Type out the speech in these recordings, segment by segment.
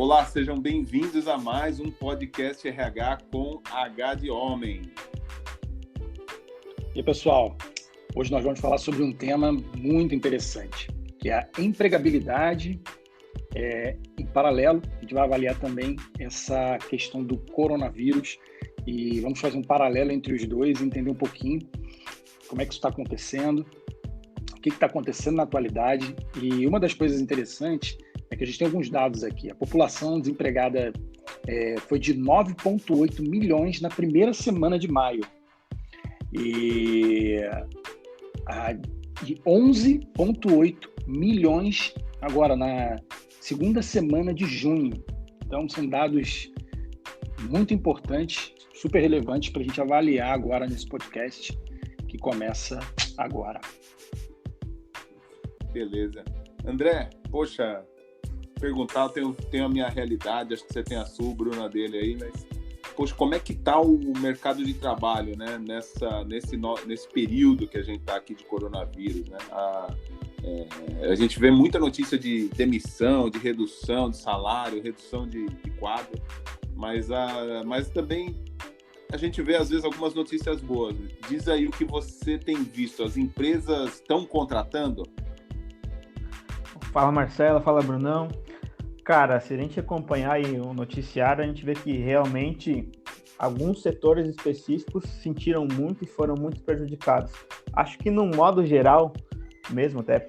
Olá, sejam bem-vindos a mais um podcast RH com H de Homem. E aí, pessoal, hoje nós vamos falar sobre um tema muito interessante, que é a empregabilidade. Em paralelo, a gente vai avaliar também essa questão do coronavírus e vamos fazer um paralelo entre os dois, entender um pouquinho como é que isso está acontecendo, o que está acontecendo na atualidade. E uma das coisas interessantes é que a gente tem alguns dados aqui. A população desempregada foi de 9,8 milhões na primeira semana de maio e de 11,8 milhões agora na segunda semana de junho. Então, são dados muito importantes, super relevantes para a gente avaliar agora nesse podcast que começa agora. Beleza. André, poxa, perguntar, eu tenho a minha realidade, acho que você tem a sua, Bruna, dele aí, mas, poxa, como é que está o mercado de trabalho, né, nesse período que a gente está aqui de coronavírus, né? A gente vê muita notícia de demissão, de redução de salário, redução de quadro, mas também a gente vê, às vezes, algumas notícias boas. Diz aí o que você tem visto. As empresas estão contratando? Fala, Marcelo. Fala, Brunão. Cara, se a gente acompanhar aí o noticiário, a gente vê que realmente alguns setores específicos sentiram muito e foram muito prejudicados. Acho que, no modo geral, mesmo até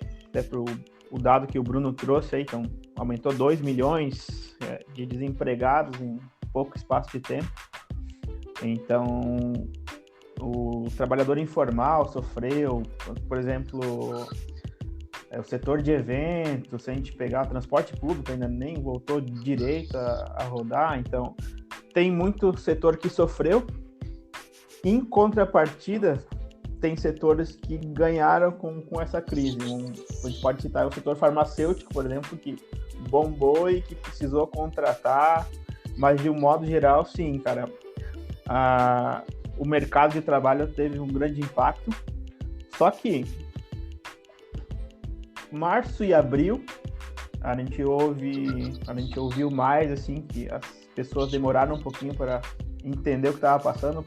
pro o dado que o Bruno trouxe aí, então aumentou 2 milhões de desempregados em pouco espaço de tempo. Então, o trabalhador informal sofreu, por exemplo, o setor de eventos, se a gente pegar o transporte público, ainda nem voltou direito a rodar. Então, tem muito setor que sofreu. Em contrapartida, tem setores que ganharam com essa crise. A gente pode citar o setor farmacêutico, por exemplo, que bombou e que precisou contratar, mas de um modo geral, sim, cara, o mercado de trabalho teve um grande impacto. Só que março e abril a gente ouviu mais, assim, que as pessoas demoraram um pouquinho para entender o que estava passando,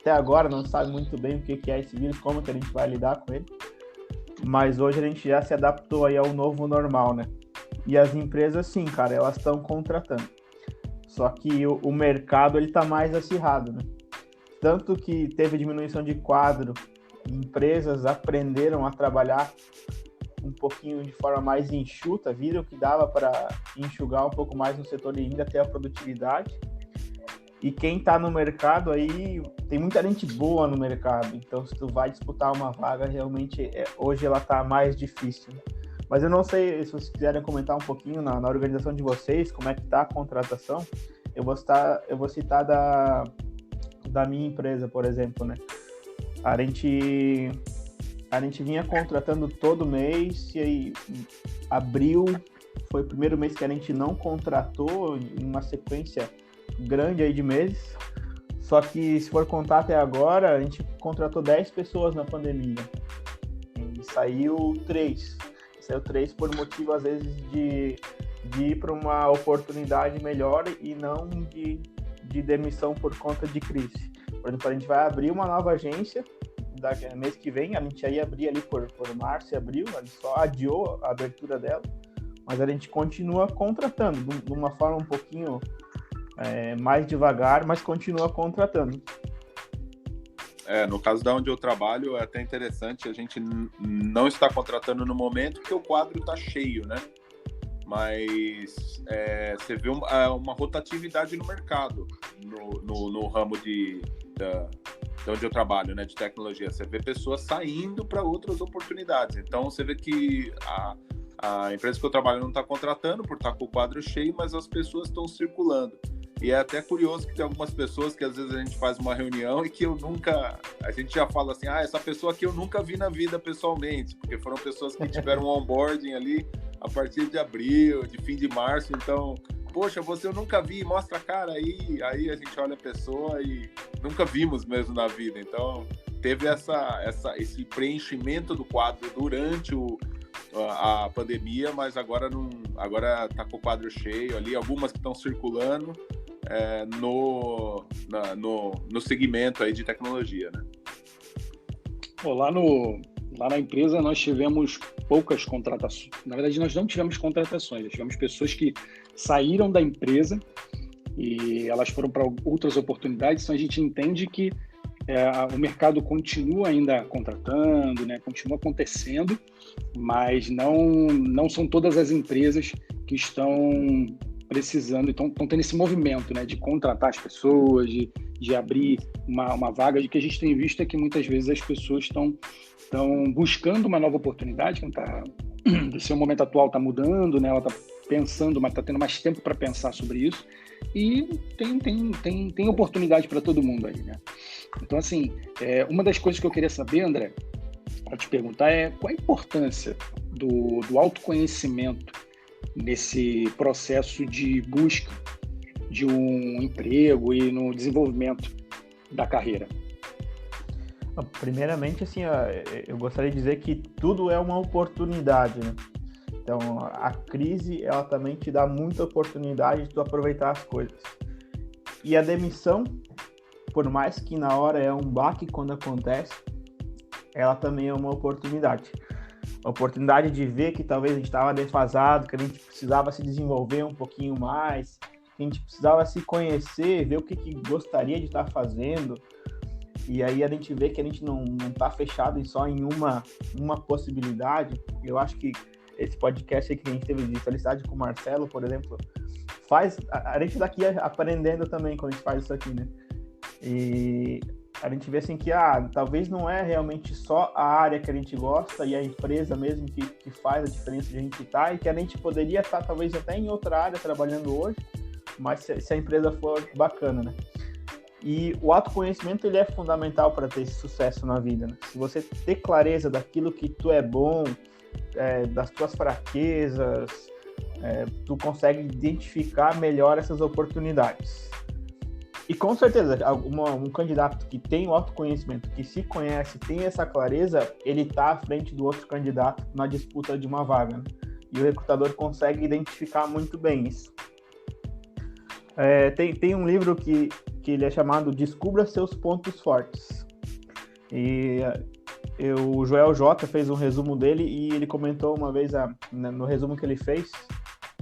até agora não sabe muito bem o que é esse vírus, como que a gente vai lidar com ele, mas hoje a gente já se adaptou aí ao novo normal, né? E as empresas, sim, cara, elas estão contratando, só que o mercado, ele tá mais acirrado, né? Tanto que teve diminuição de quadro, empresas aprenderam a trabalhar um pouquinho de forma mais enxuta, viram que dava para enxugar um pouco mais no setor e ainda ter a produtividade. E quem está no mercado aí, tem muita gente boa no mercado, então se tu vai disputar uma vaga, realmente hoje ela está mais difícil. Mas eu não sei se vocês quiserem comentar um pouquinho na organização de vocês, como é que está a contratação. Eu vou citar da minha empresa, por exemplo, né? A gente vinha contratando todo mês, e aí abril foi o primeiro mês que a gente não contratou, em uma sequência grande aí de meses. Só que, se for contar até agora, a gente contratou 10 pessoas na pandemia e saiu 3 por motivo, às vezes, de ir para uma oportunidade melhor e não de demissão por conta de crise. Por exemplo, a gente vai abrir uma nova agência mês que vem, a gente ia abrir ali por março e abril, a gente só adiou a abertura dela, mas a gente continua contratando de uma forma um pouquinho mais devagar, mas continua contratando. No caso da onde eu trabalho, é até interessante, a gente não está contratando no momento porque o quadro está cheio, né? Mas você vê uma rotatividade no mercado, no ramo de onde eu trabalho, né, de tecnologia. Você vê pessoas saindo para outras oportunidades. Então, você vê que a empresa que eu trabalho não está contratando por estar com o quadro cheio, mas as pessoas estão circulando. E é até curioso que tem algumas pessoas que às vezes a gente faz uma reunião e que a gente já fala assim, essa pessoa aqui eu nunca vi na vida pessoalmente, porque foram pessoas que tiveram um onboarding ali a partir de abril, de fim de março. Então, poxa, você eu nunca vi, mostra a cara aí a gente olha a pessoa e nunca vimos mesmo na vida. Então, teve esse preenchimento do quadro durante a pandemia, mas agora agora está com o quadro cheio ali, algumas que estão circulando no segmento aí de tecnologia, né? Bom, lá na empresa nós tivemos poucas contratações. Na verdade, nós não tivemos contratações, nós tivemos pessoas que saíram da empresa e elas foram para outras oportunidades, então a gente entende que o mercado continua ainda contratando, né? Continua acontecendo, mas não são todas as empresas que estão precisando, estão tendo esse movimento, né? De contratar as pessoas, de abrir uma vaga, de que a gente tem visto é que muitas vezes as pessoas estão buscando uma nova oportunidade, o seu momento atual está mudando, né? Ela está pensando, mas está tendo mais tempo para pensar sobre isso, e tem oportunidade para todo mundo aí, né? Então, assim, uma das coisas que eu queria saber, André, para te perguntar qual a importância do autoconhecimento nesse processo de busca de um emprego e no desenvolvimento da carreira. Primeiramente, assim, eu gostaria de dizer que tudo é uma oportunidade, né? Então, a crise, ela também te dá muita oportunidade de tu aproveitar as coisas. E a demissão, por mais que na hora é um baque quando acontece, ela também é uma oportunidade. A oportunidade de ver que talvez a gente estava defasado, que a gente precisava se desenvolver um pouquinho mais, que a gente precisava se conhecer, ver o que gostaria de estar fazendo. E aí a gente vê que a gente não está fechado só em uma possibilidade. Eu acho que esse podcast aí que a gente teve de felicidade com o Marcelo, por exemplo, faz a gente daqui aprendendo também quando a gente faz isso aqui, né? E a gente vê assim que talvez não é realmente só a área que a gente gosta e a empresa mesmo que faz a diferença de a gente estar, e que a gente poderia estar talvez até em outra área trabalhando hoje, mas se a empresa for bacana, né? E o autoconhecimento, ele é fundamental para ter esse sucesso na vida, né? Se você ter clareza daquilo que tu é bom, das tuas fraquezas, tu consegue identificar melhor essas oportunidades. E com certeza, um candidato que tem o autoconhecimento, que se conhece, tem essa clareza, ele está à frente do outro candidato na disputa de uma vaga, né? E o recrutador consegue identificar muito bem isso. Tem um livro que ele é chamado Descubra Seus Pontos Fortes. E o Joel J fez um resumo dele e ele comentou uma vez, no resumo que ele fez,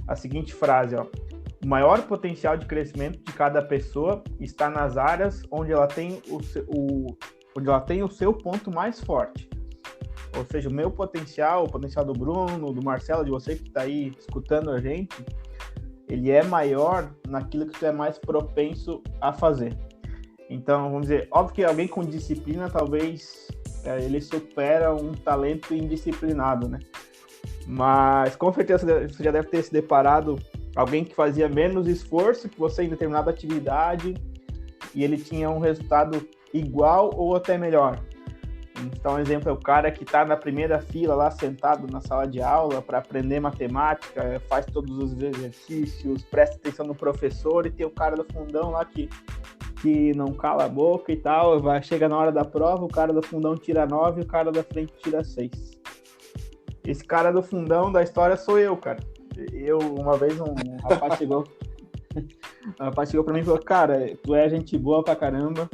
a seguinte frase, o maior potencial de crescimento de cada pessoa está nas áreas onde ela tem o seu ponto mais forte. Ou seja, o potencial do Bruno, do Marcelo, de você que está aí escutando a gente, ele é maior naquilo que tu é mais propenso a fazer. Então, vamos dizer, óbvio que alguém com disciplina, talvez ele supera um talento indisciplinado, né? Mas, com certeza, você já deve ter se deparado alguém que fazia menos esforço que você em determinada atividade e ele tinha um resultado igual ou até melhor. Então, um exemplo é o cara que está na primeira fila lá sentado na sala de aula para aprender matemática, faz todos os exercícios, presta atenção no professor, e tem o cara do fundão lá que não cala a boca e tal, chega na hora da prova, o cara do fundão tira 9 e o cara da frente tira 6. Esse cara do fundão da história sou eu, cara. Uma vez um rapaz chegou para mim e falou, cara, tu é gente boa pra caramba,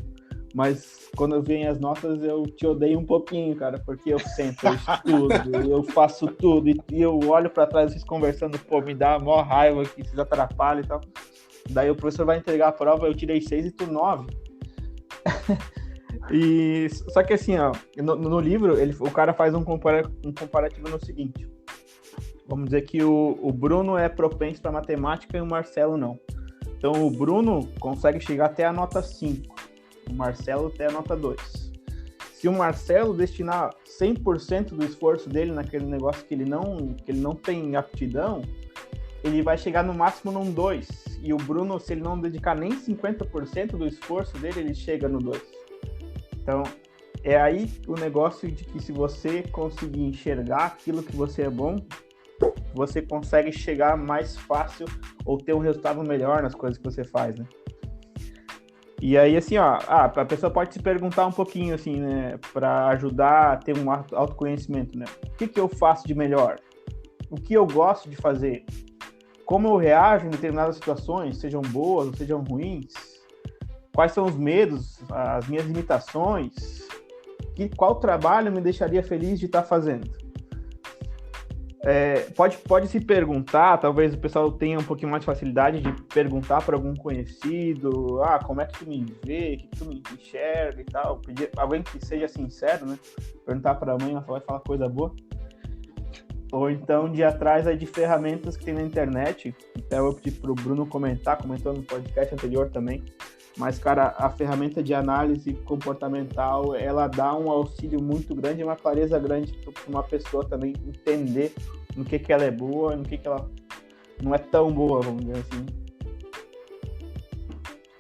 mas quando vem as notas eu te odeio um pouquinho, cara, porque eu sento, eu estudo, eu faço tudo, e eu olho pra trás vocês conversando, me dá a maior raiva que vocês atrapalham e tal. Daí o professor vai entregar a prova, eu tirei 6 e tu 9. Só que assim, no livro, o cara faz um comparativo no seguinte. Vamos dizer que o Bruno é propenso para matemática e o Marcelo não. Então o Bruno consegue chegar até a nota 5, o Marcelo até a nota 2. Se o Marcelo destinar 100% do esforço dele naquele negócio que ele não tem aptidão, ele vai chegar no máximo num 2. E o Bruno, se ele não dedicar nem 50% do esforço dele, ele chega no 2. Então, é aí o negócio de que se você conseguir enxergar aquilo que você é bom, você consegue chegar mais fácil ou ter um resultado melhor nas coisas que você faz, né? E aí, assim, a pessoa pode se perguntar um pouquinho, assim, né, para ajudar a ter um autoconhecimento, né? O que eu faço de melhor? O que eu gosto de fazer? como eu reajo em determinadas situações, sejam boas ou sejam ruins, quais são os medos, as minhas limitações, qual trabalho me deixaria feliz de estar fazendo. Pode se perguntar, talvez o pessoal tenha um pouquinho mais de facilidade de perguntar para algum conhecido, como é que tu me vê, o que tu me enxerga e tal, pedir alguém que seja sincero, né? Perguntar para a mãe, ela vai falar coisa boa. Ou então de ir atrás aí de ferramentas que tem na internet. Então eu pedi para o Bruno comentou no podcast anterior também. Mas, cara, a ferramenta de análise comportamental, ela dá um auxílio muito grande, uma clareza grande para uma pessoa também entender no que ela é boa, no que ela não é tão boa, vamos dizer assim.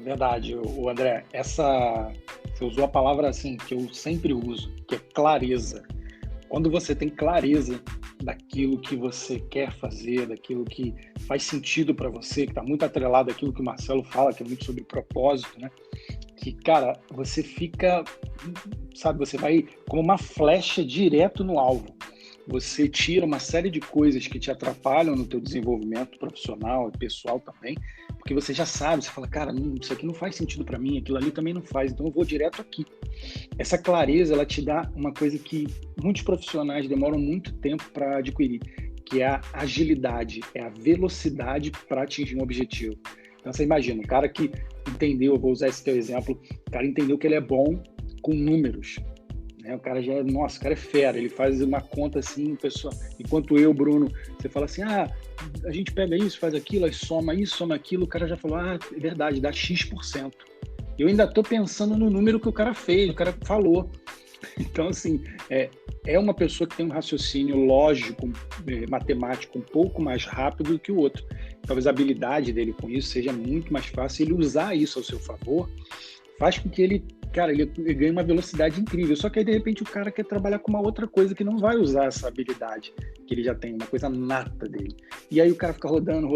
Verdade, o André, você usou a palavra assim, que eu sempre uso, que é clareza. Quando você tem clareza daquilo que você quer fazer, daquilo que faz sentido para você, que está muito atrelado àquilo que o Marcelo fala, que é muito sobre propósito, né? Que, cara, você fica, sabe, você vai como uma flecha direto no alvo. Você tira uma série de coisas que te atrapalham no teu desenvolvimento profissional e pessoal também, porque você já sabe, você fala, cara, isso aqui não faz sentido para mim, aquilo ali também não faz, então eu vou direto aqui. Essa clareza, ela te dá uma coisa que muitos profissionais demoram muito tempo para adquirir, que é a agilidade, é a velocidade para atingir um objetivo. Então você imagina, um cara que entendeu, eu vou usar esse teu exemplo, o cara entendeu que ele é bom com números. O cara já nossa, o cara é fera, ele faz uma conta assim, pessoal, enquanto eu, Bruno, você fala assim, a gente pega isso, faz aquilo, aí soma isso, soma aquilo, o cara já falou, é verdade, dá X%. Eu ainda estou pensando no número que o cara fez, o cara falou. Então, assim, é uma pessoa que tem um raciocínio lógico, matemático, um pouco mais rápido do que o outro. Talvez a habilidade dele com isso seja muito mais fácil, ele usar isso ao seu favor, faz com que ele ganha uma velocidade incrível. Só que aí, de repente, o cara quer trabalhar com uma outra coisa que não vai usar essa habilidade que ele já tem, uma coisa nata dele. E aí o cara fica rodando,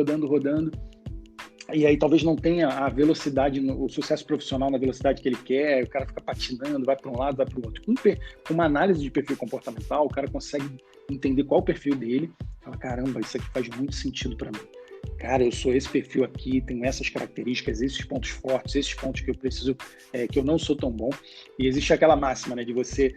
e aí talvez não tenha a velocidade, o sucesso profissional na velocidade que ele quer, o cara fica patinando, vai para um lado, vai para o outro. Com uma análise de perfil comportamental, o cara consegue entender qual é o perfil dele, fala, caramba, isso aqui faz muito sentido para mim. Cara, eu sou esse perfil aqui, tenho essas características, esses pontos fortes, esses pontos que eu preciso, que eu não sou tão bom. E existe aquela máxima, né, de você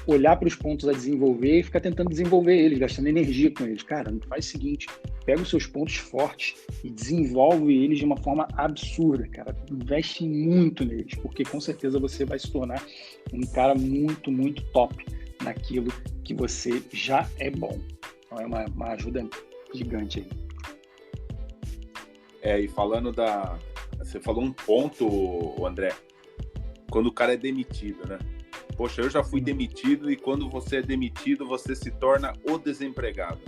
olhar para os pontos a desenvolver e ficar tentando desenvolver eles, gastando energia com eles. Cara, faz o seguinte, pega os seus pontos fortes e desenvolve eles de uma forma absurda, cara. Investe muito neles, porque com certeza você vai se tornar um cara muito, muito top naquilo que você já é bom. Então é uma ajuda gigante aí. E falando você falou um ponto, André, quando o cara é demitido, né? Poxa, eu já fui demitido e quando você é demitido, você se torna o desempregado.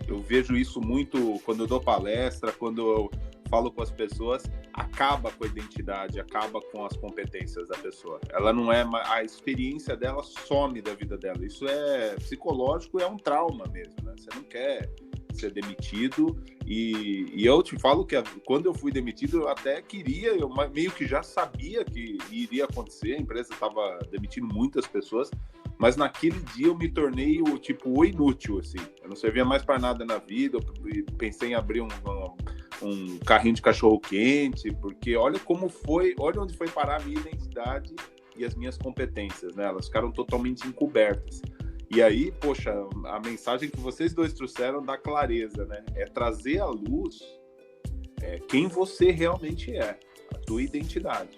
Eu vejo isso muito quando eu dou palestra, quando eu falo com as pessoas, acaba com a identidade, acaba com as competências da pessoa. Ela não é, a experiência dela some da vida dela. Isso é psicológico, é um trauma mesmo, né? Você não quer ser demitido e eu te falo que quando eu fui demitido eu até queria, eu meio que já sabia que iria acontecer, a empresa estava demitindo muitas pessoas, mas naquele dia eu me tornei o inútil, assim, eu não servia mais para nada na vida, eu pensei em abrir um carrinho de cachorro quente, porque olha onde foi parar a minha identidade e as minhas competências, né? Elas ficaram totalmente encobertas. E aí, poxa, a mensagem que vocês dois trouxeram da clareza, né? É trazer à luz quem você realmente é, a tua identidade.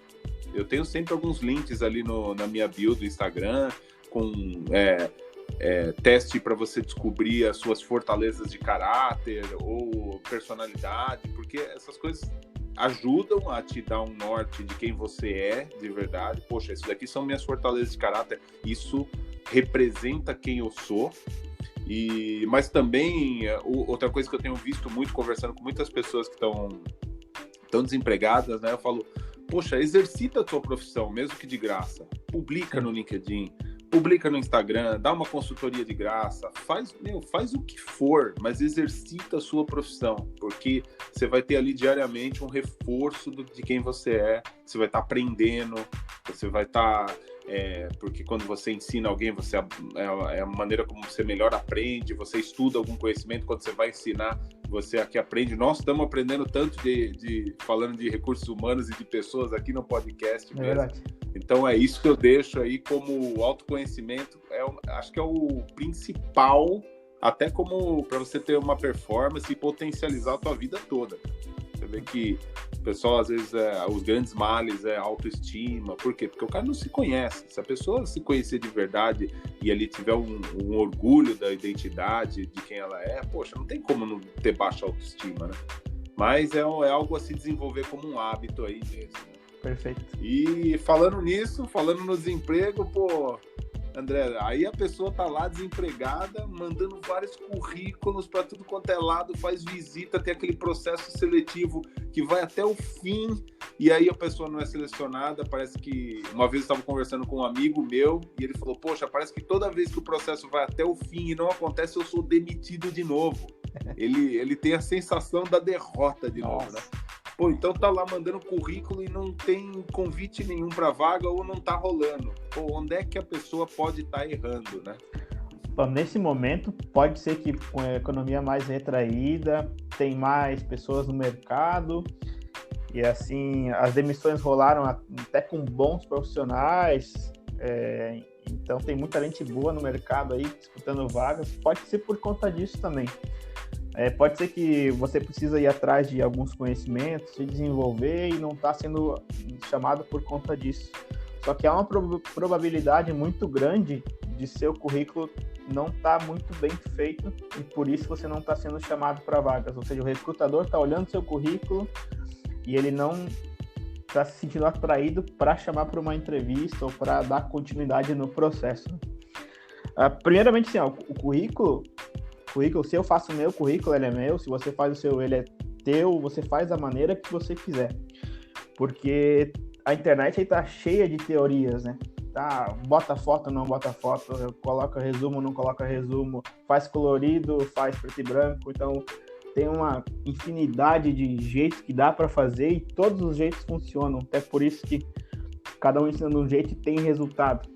Eu tenho sempre alguns links ali na minha bio do Instagram, com teste para você descobrir as suas fortalezas de caráter ou personalidade, porque essas coisas ajudam a te dar um norte de quem você é de verdade. Poxa, isso daqui são minhas fortalezas de caráter, isso representa quem eu sou. Mas também outra coisa que eu tenho visto muito conversando com muitas pessoas que estão desempregadas, né? Eu falo, poxa, exercita a tua profissão, mesmo que de graça. Publica no LinkedIn, publica no Instagram, dá uma consultoria de graça, faz o que for, mas exercita a sua profissão, porque você vai ter ali diariamente um reforço de quem você é, você vai estar aprendendo, você vai estar... porque quando você ensina alguém, é a maneira como você melhor aprende, você estuda algum conhecimento, quando você vai ensinar, você aqui aprende. Nós estamos aprendendo tanto falando de recursos humanos e de pessoas aqui no podcast mesmo. Verdade. Então é isso que eu deixo aí como autoconhecimento. Acho que é o principal, até como para você ter uma performance e potencializar a tua vida toda. Você vê que o pessoal, às vezes, os grandes males é autoestima. Por quê? Porque o cara não se conhece. Se a pessoa se conhecer de verdade e ali tiver um orgulho da identidade de quem ela é, poxa, não tem como não ter baixa autoestima, né? Mas é algo a se desenvolver como um hábito aí mesmo. Né? Perfeito. E falando nisso, falando no desemprego, pô, André, aí a pessoa tá lá desempregada, mandando vários currículos para tudo quanto é lado, faz visita, tem aquele processo seletivo que vai até o fim, e aí a pessoa não é selecionada. Parece que uma vez eu estava conversando com um amigo meu e ele falou, poxa, parece que toda vez que o processo vai até o fim e não acontece, eu sou demitido de novo. Ele tem a sensação da derrota de novo, né? Pô, então tá lá mandando currículo e não tem convite nenhum para vaga ou não tá rolando. Pô, onde é que a pessoa pode estar errando, né? Bom, nesse momento, pode ser que com a economia mais retraída, tem mais pessoas no mercado e assim, as demissões rolaram até com bons profissionais, então tem muita gente boa no mercado aí disputando vagas. Pode ser por conta disso também. Pode ser que você precisa ir atrás de alguns conhecimentos, se desenvolver e não está sendo chamado por conta disso. Só que há uma probabilidade muito grande de seu currículo não estar muito bem feito e por isso você não está sendo chamado para vagas. Ou seja, o recrutador está olhando seu currículo e ele não está se sentindo atraído para chamar para uma entrevista ou para dar continuidade no processo. Primeiramente, sim, o currículo, se eu faço o meu currículo, ele é meu. Se você faz o seu, ele é teu. Você faz da maneira que você quiser. Porque a internet aí tá cheia de teorias, né? Tá, bota foto, não bota foto, coloca resumo, não coloca resumo, faz colorido, faz preto e branco. Então, tem uma infinidade de jeitos que dá para fazer e todos os jeitos funcionam. Até por isso que cada um ensina de um jeito e tem resultado.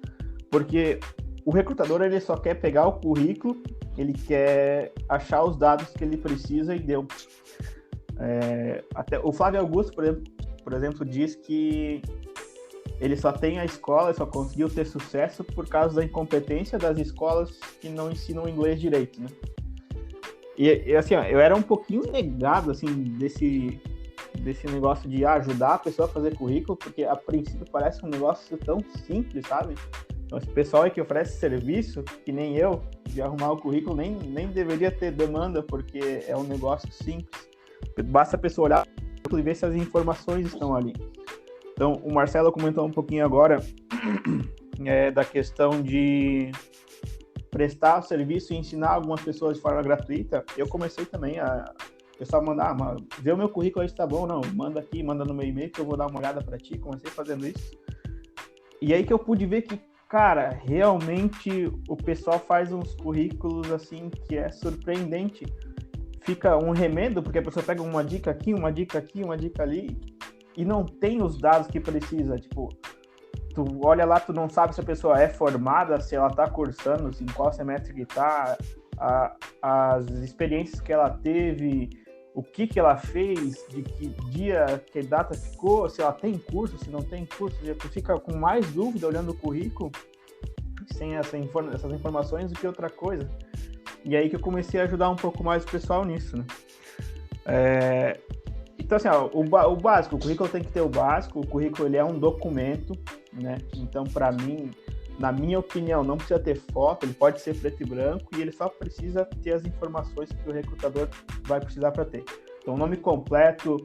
Porque o recrutador, ele só quer pegar o currículo, ele quer achar os dados que ele precisa e deu. Até o Flávio Augusto, por exemplo, diz que ele só tem a escola, só conseguiu ter sucesso por causa da incompetência das escolas que não ensinam inglês direito, né? E assim, ó, eu era um pouquinho negado, assim, desse negócio de ajudar a pessoa a fazer currículo, porque a princípio parece um negócio tão simples, sabe? Então, esse pessoal aí que oferece serviço, que nem eu, de arrumar o currículo, nem deveria ter demanda, porque é um negócio simples. Basta a pessoa olhar e ver se as informações estão ali. Então, o Marcelo comentou um pouquinho agora da questão de prestar o serviço e ensinar algumas pessoas de forma gratuita. Eu comecei também a pessoal mandar, vê o meu currículo aí se tá bom, não, manda aqui, manda no meu e-mail que eu vou dar uma olhada para ti. Comecei fazendo isso. E aí que eu pude ver que, cara, realmente o pessoal faz uns currículos assim que é surpreendente. Fica um remendo, porque a pessoa pega uma dica aqui, uma dica aqui, uma dica ali, e não tem os dados que precisa. Tipo, tu olha lá, tu não sabe se a pessoa é formada, se ela tá cursando, em qual semestre que tá, as experiências que ela teve, o que ela fez, de que dia, que data ficou, se ela tem curso, se não tem curso. Tu fica com mais dúvida olhando o currículo, sem essas informações, do que outra coisa. E aí que eu comecei a ajudar um pouco mais o pessoal nisso, né? Então, assim, ó, o básico, o currículo tem que ter o básico. O currículo, ele é um documento, né? Então, para mim, na minha opinião, não precisa ter foto, ele pode ser preto e branco e ele só precisa ter as informações que o recrutador vai precisar para ter. Então, o nome completo,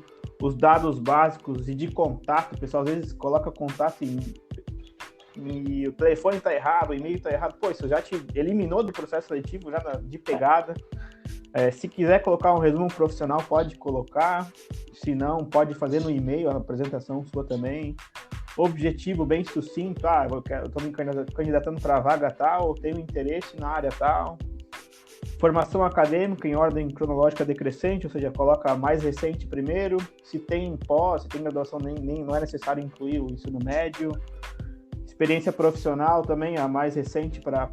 os dados básicos e de contato. O pessoal às vezes coloca contato e o telefone está errado, o e-mail está errado. Pô, isso já te eliminou do processo seletivo, já de pegada. Se quiser colocar um resumo profissional, pode colocar. Se não, pode fazer no e-mail a apresentação sua também. Objetivo bem sucinto. Eu estou me candidatando para a vaga tal, tenho interesse na área tal. Formação acadêmica em ordem cronológica decrescente, ou seja, coloca a mais recente primeiro. Se tem pós, se tem graduação, não é necessário incluir o ensino médio. Experiência profissional também, a mais recente para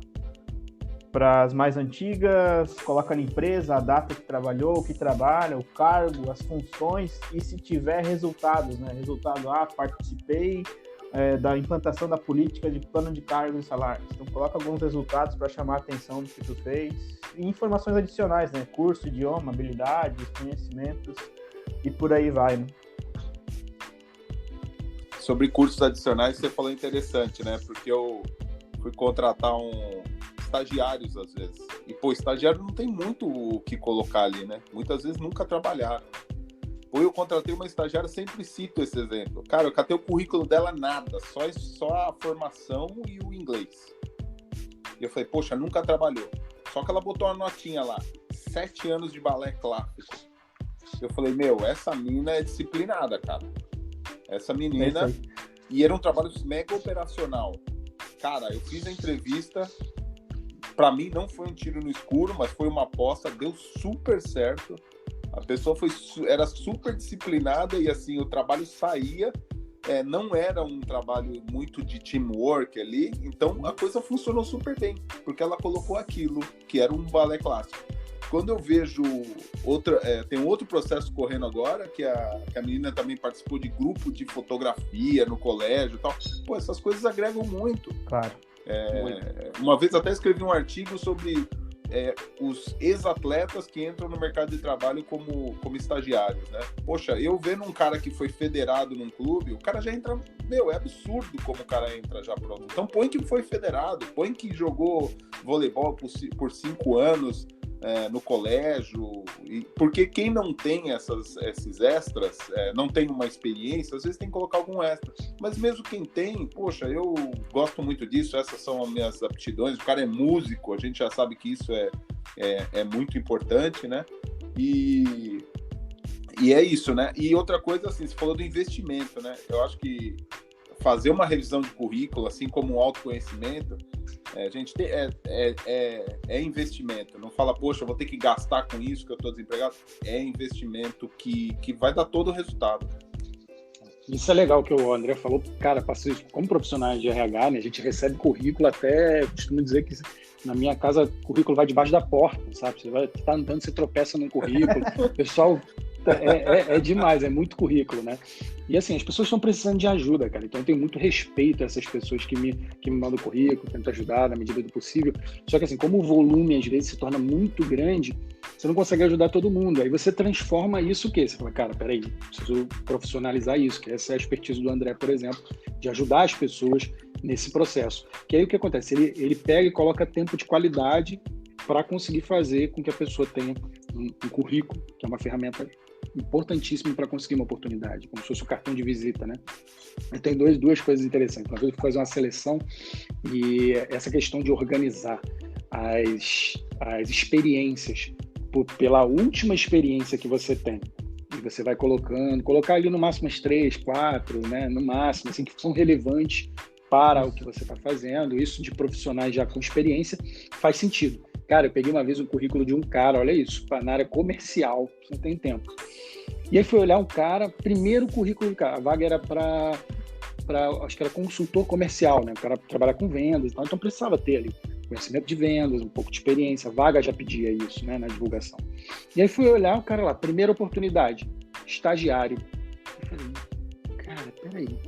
para as mais antigas, coloca na empresa a data que trabalhou, o que trabalha, o cargo, as funções e se tiver resultados, né? Resultado, participei da implantação da política de plano de cargos e salários. Então coloca alguns resultados para chamar a atenção do que tu fez e informações adicionais, né? Curso, idioma, habilidades, conhecimentos e por aí vai, né? Sobre cursos adicionais, você falou interessante, né? Porque eu fui contratar estagiários às vezes. E, estagiário não tem muito o que colocar ali, né? Muitas vezes nunca trabalharam. Ou eu contratei uma estagiária, sempre cito esse exemplo. Cara, eu catei o currículo dela nada, só a formação e o inglês. E eu falei, poxa, nunca trabalhou. Só que ela botou uma notinha lá, 7 anos de balé clássico. Eu falei, essa menina é disciplinada, cara. Essa menina... E era um trabalho mega operacional. Cara, eu fiz a entrevista, pra mim não foi um tiro no escuro, mas foi uma aposta, deu super certo. A pessoa era super disciplinada e assim, o trabalho saía, não era um trabalho muito de teamwork ali, então a coisa funcionou super bem, porque ela colocou aquilo, que era um balé clássico. Quando eu vejo tem outro processo correndo agora, que a menina também participou de grupo de fotografia no colégio e tal. Essas coisas agregam muito. Claro. Uma vez até escrevi um artigo sobre os ex-atletas que entram no mercado de trabalho como estagiários, né? Poxa, eu vendo um cara que foi federado num clube, o cara já entra... é absurdo como o cara entra já pronto. Então põe que foi federado, põe que jogou voleibol por 5 anos no colégio, porque quem não tem esses extras, não tem uma experiência, às vezes tem que colocar algum extra, mas mesmo quem tem, poxa, eu gosto muito disso, essas são as minhas aptidões, o cara é músico, a gente já sabe que isso é muito importante, né, e é isso, né, e outra coisa, assim, você falou do investimento, né, eu acho que fazer uma revisão de currículo, assim como um autoconhecimento, a gente tem, investimento. Não fala, poxa, eu vou ter que gastar com isso que eu estou desempregado. É investimento que vai dar todo o resultado. Isso é legal que o André falou. Cara, passei como profissionais de RH, né, a gente recebe currículo até, costumo dizer que na minha casa o currículo vai debaixo da porta, sabe? Você vai estar andando, você tropeça num currículo. O pessoal... É demais, é muito currículo, né? E assim, as pessoas estão precisando de ajuda, cara. Então eu tenho muito respeito a essas pessoas que me mandam currículo, tentam ajudar na medida do possível. Só que assim, como o volume às vezes se torna muito grande, você não consegue ajudar todo mundo. Aí você transforma isso o quê? Você fala, cara, peraí, preciso profissionalizar isso, que essa é a expertise do André, por exemplo, de ajudar as pessoas nesse processo. Que aí o que acontece? Ele pega e coloca tempo de qualidade para conseguir fazer com que a pessoa tenha um currículo, que é uma ferramenta importantíssimo para conseguir uma oportunidade, como se fosse o cartão de visita, né? Eu tenho duas coisas interessantes. Uma vez eu fui fazer uma seleção e essa questão de organizar as experiências pela última experiência que você tem. E você vai colocar ali no máximo umas 3, 4, né? No máximo, assim, que são relevantes para o que você está fazendo. Isso de profissionais já com experiência faz sentido. Cara, eu peguei uma vez um currículo de um cara, olha isso, na área comercial, você não tem tempo. E aí fui olhar um cara, primeiro currículo do cara, a vaga era para acho que era consultor comercial, né? O cara trabalha com vendas e tal, então precisava ter ali conhecimento de vendas, um pouco de experiência, a vaga já pedia isso, né, na divulgação. E aí fui olhar o cara lá, primeira oportunidade, estagiário. Eu falei, cara, peraí,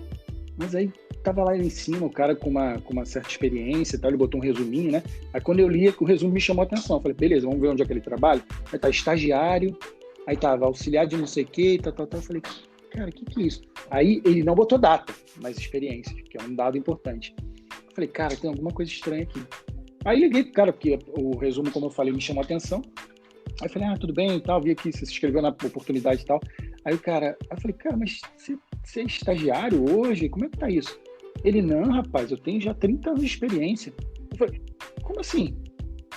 mas aí tava lá em cima, o cara com uma certa experiência e tal, ele botou um resuminho, né? Aí quando eu li, o resumo me chamou a atenção. Eu falei, beleza, vamos ver onde é que ele trabalha. Aí tá estagiário, aí tava auxiliar de não sei o que, tal. Eu falei, cara, o que é isso? Aí ele não botou data, mas experiência, que é um dado importante. Eu falei, cara, tem alguma coisa estranha aqui. Aí liguei pro cara, porque o resumo, como eu falei, me chamou a atenção. Aí eu falei, tudo bem e tal, vi aqui, você se inscreveu na oportunidade e tal. Aí o cara, eu falei, cara, mas você é estagiário hoje? Como é que tá isso? Ele, não, rapaz, eu tenho já 30 anos de experiência. Eu falei, como assim?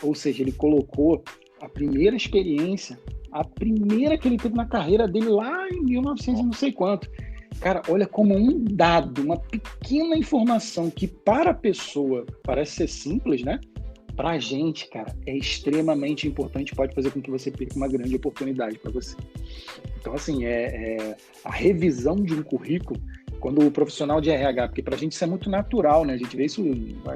Ou seja, ele colocou a primeira experiência, a primeira que ele teve na carreira dele lá em 1900 e não sei quanto. Cara, olha como um dado, uma pequena informação que para a pessoa parece ser simples, né? Para a gente, cara, é extremamente importante, pode fazer com que você perca uma grande oportunidade para você. Então, assim, a revisão de um currículo, quando o profissional de RH, porque para a gente isso é muito natural, né? A gente vê isso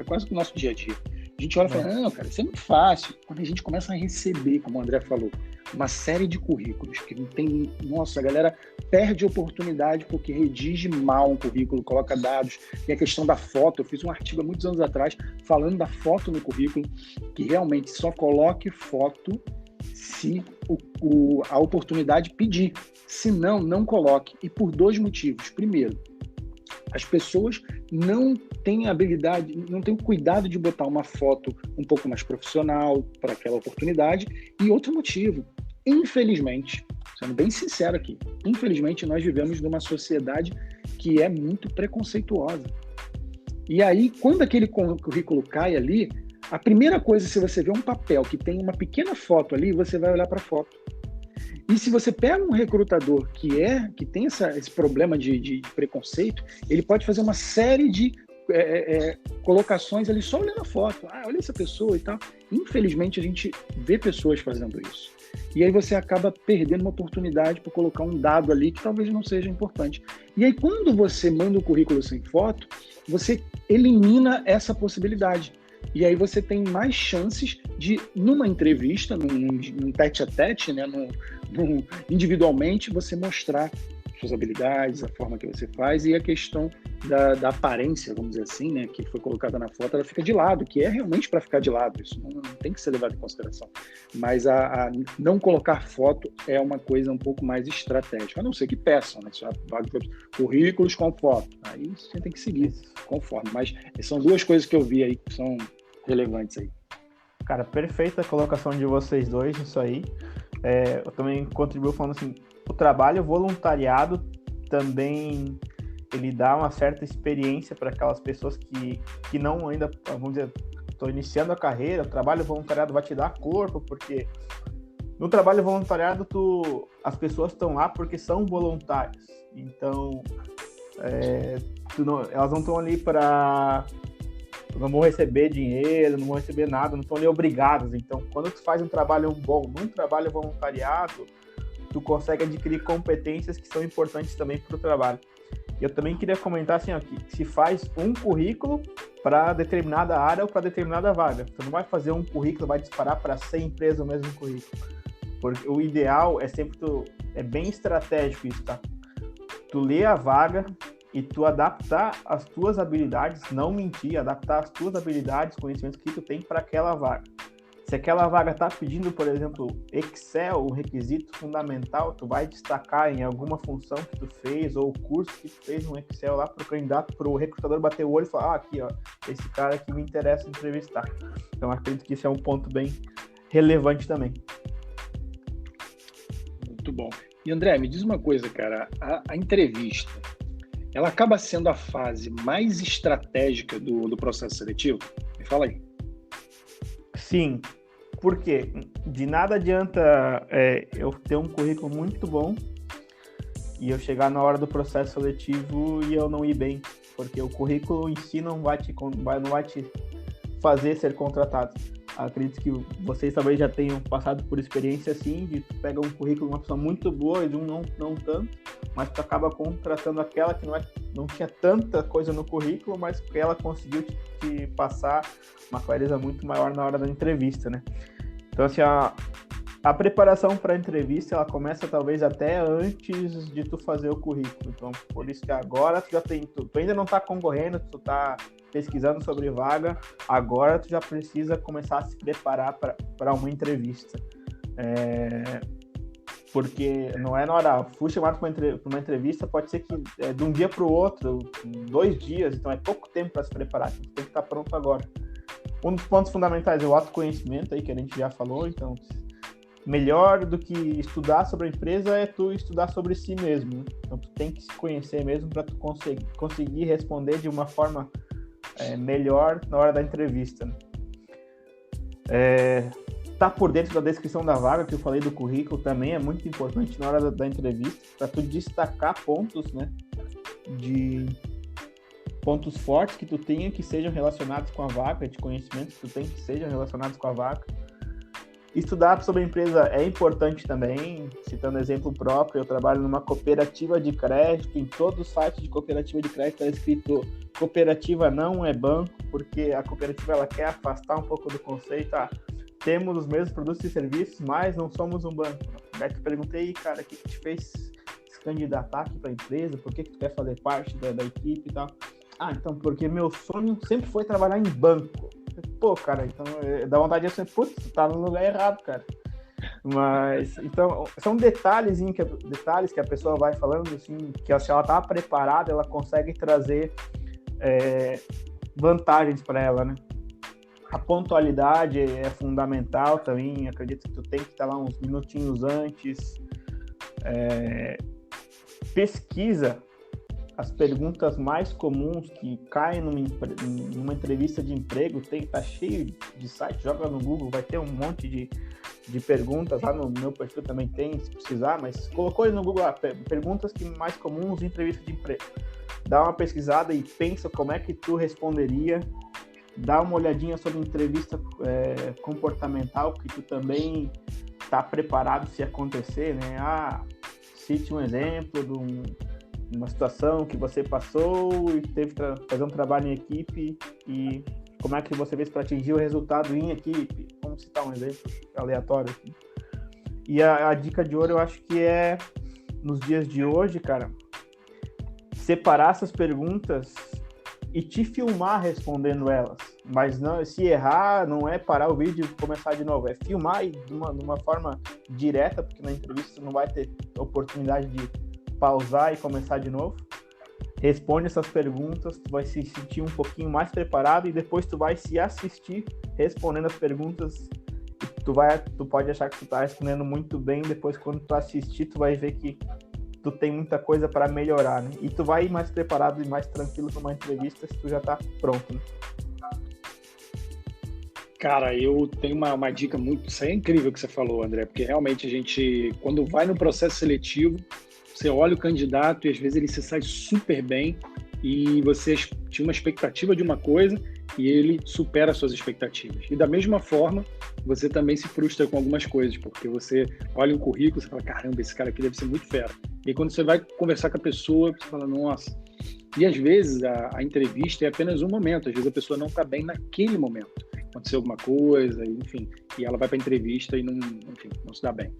quase no nosso dia a dia. A gente olha e fala, não, cara, isso é muito fácil. Quando a gente começa a receber, como o André falou, uma série de currículos que não tem... Nossa, a galera perde oportunidade porque redige mal um currículo, coloca dados. E a questão da foto, eu fiz um artigo há muitos anos atrás falando da foto no currículo, que realmente só coloque foto se a oportunidade pedir. Se não, não coloque. E por 2 motivos. Primeiro, as pessoas não têm habilidade, não têm o cuidado de botar uma foto um pouco mais profissional para aquela oportunidade. E outro motivo, infelizmente, sendo bem sincero aqui, infelizmente nós vivemos numa sociedade que é muito preconceituosa. E aí, quando aquele currículo cai ali, a primeira coisa, se você vê um papel que tem uma pequena foto ali, você vai olhar para a foto. E se você pega um recrutador que tem esse problema de preconceito, ele pode fazer uma série de colocações ali só olhando a foto. Ah, olha essa pessoa e tal. Infelizmente, a gente vê pessoas fazendo isso. E aí você acaba perdendo uma oportunidade por colocar um dado ali que talvez não seja importante. E aí, quando você manda o currículo sem foto, você elimina essa possibilidade. E aí você tem mais chances de, numa entrevista, num tete-a-tete, né, individualmente, você mostrar suas habilidades, a forma que você faz, e a questão da aparência, vamos dizer assim, né, que foi colocada na foto, ela fica de lado, que é realmente para ficar de lado, isso não tem que ser levado em consideração. Mas a não colocar foto é uma coisa um pouco mais estratégica, a não ser que peçam, né, currículos com foto, aí você tem que seguir conforme, mas são 2 coisas que eu vi aí que são relevantes aí. Cara, perfeita a colocação de vocês dois nisso aí. Eu também contribuo falando assim, o trabalho voluntariado também ele dá uma certa experiência para aquelas pessoas que não ainda, vamos dizer, estou iniciando a carreira. O trabalho voluntariado vai te dar corpo, porque no trabalho voluntariado as pessoas estão lá porque são voluntários. Então, elas não estão ali para... não vão receber dinheiro, não vão receber nada, não estão ali obrigadas. Então, quando tu faz um trabalho bom, num trabalho voluntariado, tu consegue adquirir competências que são importantes também para o trabalho. E eu também queria comentar assim, ó, que se faz um currículo para determinada área ou para determinada vaga. Tu não vai fazer um currículo, vai disparar para 100 empresas o mesmo currículo. Porque o ideal é sempre é bem estratégico isso, tá? Tu lê a vaga e tu adaptar as tuas habilidades, não mentir, adaptar as tuas habilidades, conhecimentos que tu tem para aquela vaga. Se aquela vaga está pedindo, por exemplo, Excel, um requisito fundamental, tu vai destacar em alguma função que tu fez ou curso que tu fez no Excel lá para o candidato, para o recrutador bater o olho e falar, aqui, ó, esse cara aqui me interessa entrevistar. Então, acredito que isso é um ponto bem relevante também. Muito bom. E, André, me diz uma coisa, cara, a entrevista, ela acaba sendo a fase mais estratégica do processo seletivo? Me fala aí. Sim, porque de nada adianta eu ter um currículo muito bom e eu chegar na hora do processo seletivo e eu não ir bem, porque o currículo em si não vai te fazer ser contratado. Acredito que vocês talvez já tenham passado por experiência assim, de tu pega um currículo de uma pessoa muito boa e de um não tanto, mas tu acaba contratando aquela que não tinha tanta coisa no currículo, mas que ela conseguiu te passar uma clareza muito maior na hora da entrevista, né? Então, assim, a preparação para a entrevista, ela começa talvez até antes de tu fazer o currículo. Então, por isso que agora tu ainda não está concorrendo, tu está pesquisando sobre vaga, agora tu já precisa começar a se preparar para uma entrevista. Porque não é na hora, fui chamado para uma entrevista, pode ser que de um dia para o outro, 2 dias, então é pouco tempo para se preparar, tem que estar pronto agora. Um dos pontos fundamentais é o autoconhecimento, aí, que a gente já falou, então melhor do que estudar sobre a empresa é tu estudar sobre si mesmo, né? Então tu tem que se conhecer mesmo para tu conseguir responder de uma forma melhor na hora da entrevista, né? Tá por dentro da descrição da vaga, que eu falei do currículo, também é muito importante na hora da entrevista, para tu destacar pontos, né, de pontos fortes que tu tenha que sejam relacionados com a vaga, de conhecimentos que tu tem que sejam relacionados com a vaga. Estudar sobre a empresa é importante também, citando exemplo próprio, eu trabalho numa cooperativa de crédito, em todo site de cooperativa de crédito está escrito cooperativa não é banco, porque a cooperativa ela quer afastar um pouco do conceito, temos os mesmos produtos e serviços, mas não somos um banco. Daí tu perguntei, cara, o que te fez se candidatar aqui para a empresa, por que tu quer fazer parte da equipe e tal? Então, porque meu sonho sempre foi trabalhar em banco. Pô, cara, então dá vontade de ser, putz, tu tá no lugar errado, cara. Mas, então, são detalhes que a pessoa vai falando, assim, que se ela tá preparada, ela consegue trazer vantagens para ela, né? A pontualidade é fundamental também, acredito que tu tem que estar lá uns minutinhos antes. Pesquisa as perguntas mais comuns que caem numa entrevista de emprego, tá cheio de site, joga no Google, vai ter um monte de perguntas, lá no meu perfil também tem, se precisar, mas colocou aí no Google, perguntas mais comuns em entrevista de emprego. Dá uma pesquisada e pensa como é que tu responderia, dá uma olhadinha sobre entrevista comportamental, que tu também tá preparado se acontecer, né? Cite um exemplo de uma situação que você passou e teve que fazer um trabalho em equipe e como é que você fez para atingir o resultado em equipe. Vamos citar um exemplo aleatório aqui. E a dica de ouro eu acho que é, nos dias de hoje, cara, separar essas perguntas e te filmar respondendo elas. Mas não, se errar, não é parar o vídeo e começar de novo. É filmar de uma forma direta, porque na entrevista você não vai ter oportunidade de pausar e começar de novo. Responde essas perguntas, tu vai se sentir um pouquinho mais preparado e depois tu vai se assistir respondendo as perguntas. Tu pode achar que tu tá respondendo muito bem, depois quando tu assistir, tu vai ver que tu tem muita coisa para melhorar, né? E tu vai ir mais preparado e mais tranquilo para uma entrevista se tu já tá pronto, né? Cara, eu tenho uma dica muito... Isso é incrível que você falou, André, porque realmente a gente, quando vai no processo seletivo, você olha o candidato e às vezes ele se sai super bem e você tinha uma expectativa de uma coisa e ele supera as suas expectativas. E da mesma forma, você também se frustra com algumas coisas, porque você olha um currículo e fala, caramba, esse cara aqui deve ser muito fera. E aí, quando você vai conversar com a pessoa, você fala, nossa. E às vezes a entrevista é apenas um momento, às vezes a pessoa não está bem naquele momento. Aconteceu alguma coisa, enfim, e ela vai para a entrevista e não se dá bem.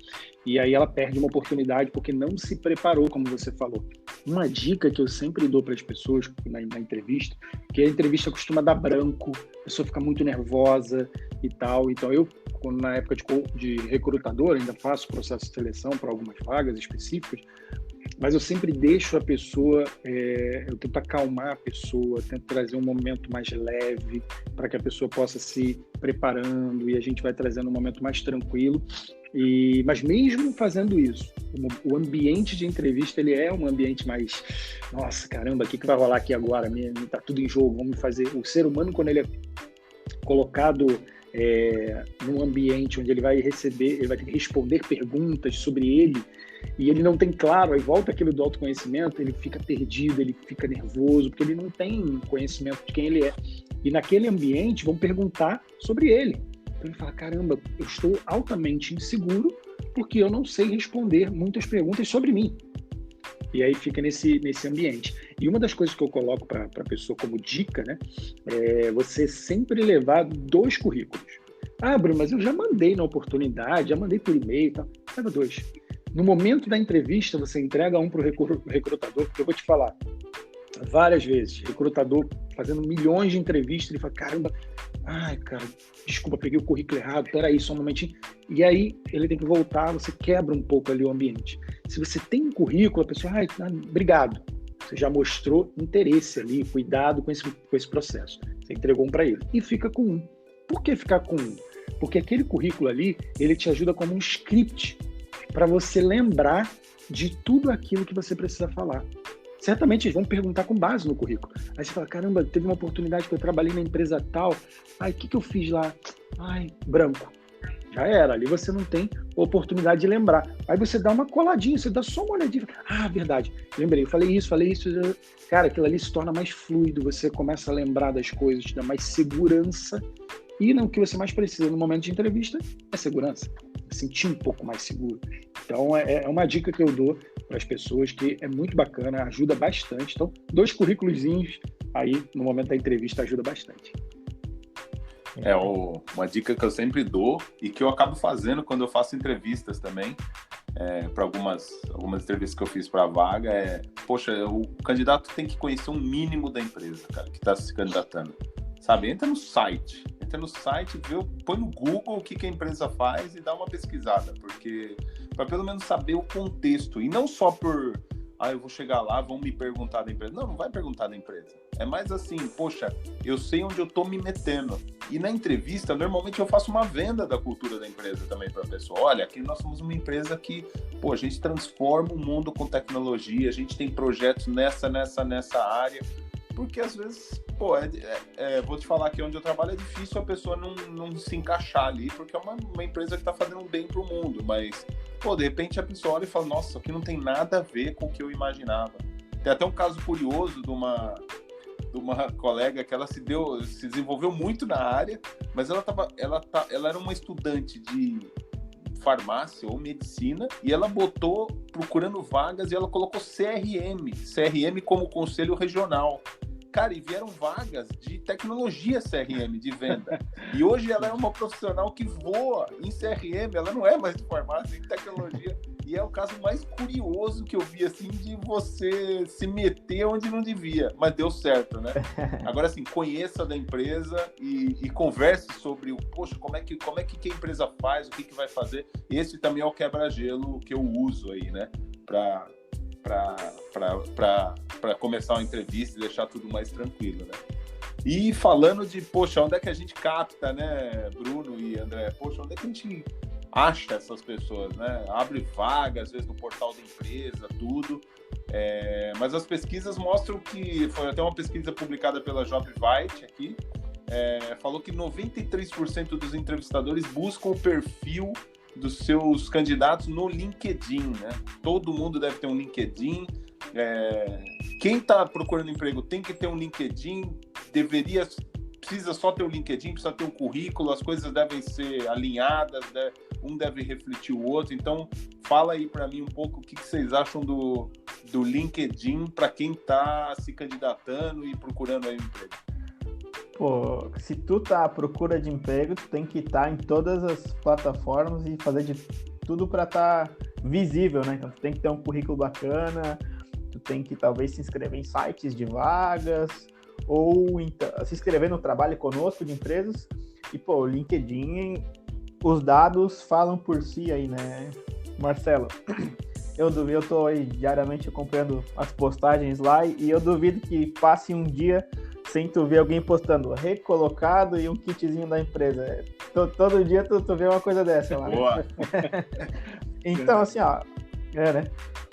E aí ela perde uma oportunidade porque não se preparou, como você falou. Uma dica que eu sempre dou para as pessoas na entrevista, que a entrevista costuma dar branco, a pessoa fica muito nervosa e tal. Então eu, na época de recrutador, ainda faço processo de seleção para algumas vagas específicas, mas eu sempre deixo a pessoa, eu tento acalmar a pessoa, tento trazer um momento mais leve para que a pessoa possa se preparando e a gente vai trazendo um momento mais tranquilo. Mas mesmo fazendo isso, o ambiente de entrevista ele é um ambiente mais, nossa, caramba, o que vai rolar aqui agora? Tá tudo em jogo, vamos fazer. O ser humano, quando ele é colocado num ambiente onde ele vai ter que responder perguntas sobre ele, e ele não tem claro, aí volta aquilo do autoconhecimento, ele fica perdido, ele fica nervoso, porque ele não tem conhecimento de quem ele é. E naquele ambiente vão perguntar sobre ele. Então ele fala, caramba, eu estou altamente inseguro porque eu não sei responder muitas perguntas sobre mim. E aí fica nesse ambiente. E uma das coisas que eu coloco para a pessoa como dica, né, é você sempre levar 2 currículos. Bruno, mas eu já mandei na oportunidade, já mandei por e-mail e tal. Leva 2. No momento da entrevista, você entrega um para o recrutador, porque eu vou te falar, várias vezes, recrutador fazendo milhões de entrevistas, ele fala, caramba, cara, desculpa, peguei o currículo errado, peraí, só um momentinho. E aí ele tem que voltar, você quebra um pouco ali o ambiente. Se você tem um currículo, a pessoa, obrigado. Você já mostrou interesse ali, cuidado com esse processo. Você entregou um para ele. E fica com um. Por que ficar com um? Porque aquele currículo ali, ele te ajuda como um script para você lembrar de tudo aquilo que você precisa falar. Certamente eles vão perguntar com base no currículo. Aí você fala, caramba, teve uma oportunidade que eu trabalhei na empresa tal. O que eu fiz lá? Branco. Já era, ali você não tem oportunidade de lembrar. Aí você dá uma coladinha, você dá só uma olhadinha. Verdade, lembrei, eu falei isso. Cara, aquilo ali se torna mais fluido, você começa a lembrar das coisas, te dá mais segurança E o que você mais precisa no momento de entrevista é segurança, é sentir um pouco mais seguro. Então, é uma dica que eu dou para as pessoas, que é muito bacana, ajuda bastante. Então, 2 currículozinhos aí no momento da entrevista ajuda bastante. Uma dica que eu sempre dou e que eu acabo fazendo quando eu faço entrevistas também, para algumas entrevistas que eu fiz para a vaga, poxa, o candidato tem que conhecer um mínimo da empresa, cara, que está se candidatando. Sabe, entra no site, põe no Google o que a empresa faz e dá uma pesquisada, porque para pelo menos saber o contexto, e não só por, eu vou chegar lá, vão me perguntar da empresa. Não vai perguntar da empresa. É mais assim, poxa, eu sei onde eu tô me metendo. E na entrevista, normalmente eu faço uma venda da cultura da empresa também para a pessoa. Olha, aqui nós somos uma empresa que, a gente transforma o mundo com tecnologia, a gente tem projetos nessa área. Porque às vezes, vou te falar que onde eu trabalho é difícil a pessoa não se encaixar ali, porque é uma empresa que está fazendo um bem para o mundo, mas, de repente a pessoa olha e fala, nossa, aqui não tem nada a ver com o que eu imaginava. Tem até um caso curioso de uma colega que ela se desenvolveu muito na área, mas ela era uma estudante de farmácia ou medicina, e ela botou procurando vagas e ela colocou CRM como conselho regional. Cara, e vieram vagas de tecnologia CRM, de venda. E hoje ela é uma profissional que voa em CRM, ela não é mais de farmácia, em tecnologia. E é o caso mais curioso que eu vi, assim, de você se meter onde não devia. Mas deu certo, né? Agora, assim, conheça da empresa e converse sobre como é que a empresa faz, o que vai fazer. Esse também é o quebra-gelo que eu uso aí, né? Para começar uma entrevista e deixar tudo mais tranquilo, né? E falando de, onde é que a gente capta, né, Bruno e André? Onde é que a gente acha essas pessoas, né? Abre vaga, às vezes no portal da empresa, tudo. Mas as pesquisas mostram que, foi até uma pesquisa publicada pela JobVite aqui, falou que 93% dos entrevistadores buscam o perfil dos seus candidatos no LinkedIn, né? Todo mundo deve ter um LinkedIn. Quem está procurando emprego tem que ter um LinkedIn, precisa só ter o LinkedIn, precisa ter o currículo, as coisas devem ser alinhadas, né? Um deve refletir o outro. Então, fala aí para mim um pouco o que vocês acham do LinkedIn para quem está se candidatando e procurando aí um emprego. Se tu tá à procura de emprego, tu tem que estar em todas as plataformas e fazer de tudo para estar visível, né? Então, tu tem que ter um currículo bacana, tu tem que talvez se inscrever em sites de vagas, ou então, se inscrever no Trabalho Conosco de empresas. E, o LinkedIn, os dados falam por si aí, né, Marcelo? Eu tô aí diariamente acompanhando as postagens lá e eu duvido que passe um dia sem tu ver alguém postando recolocado e um kitzinho da empresa. Todo dia tu vê uma coisa dessa lá, né? Boa! Então, assim, né?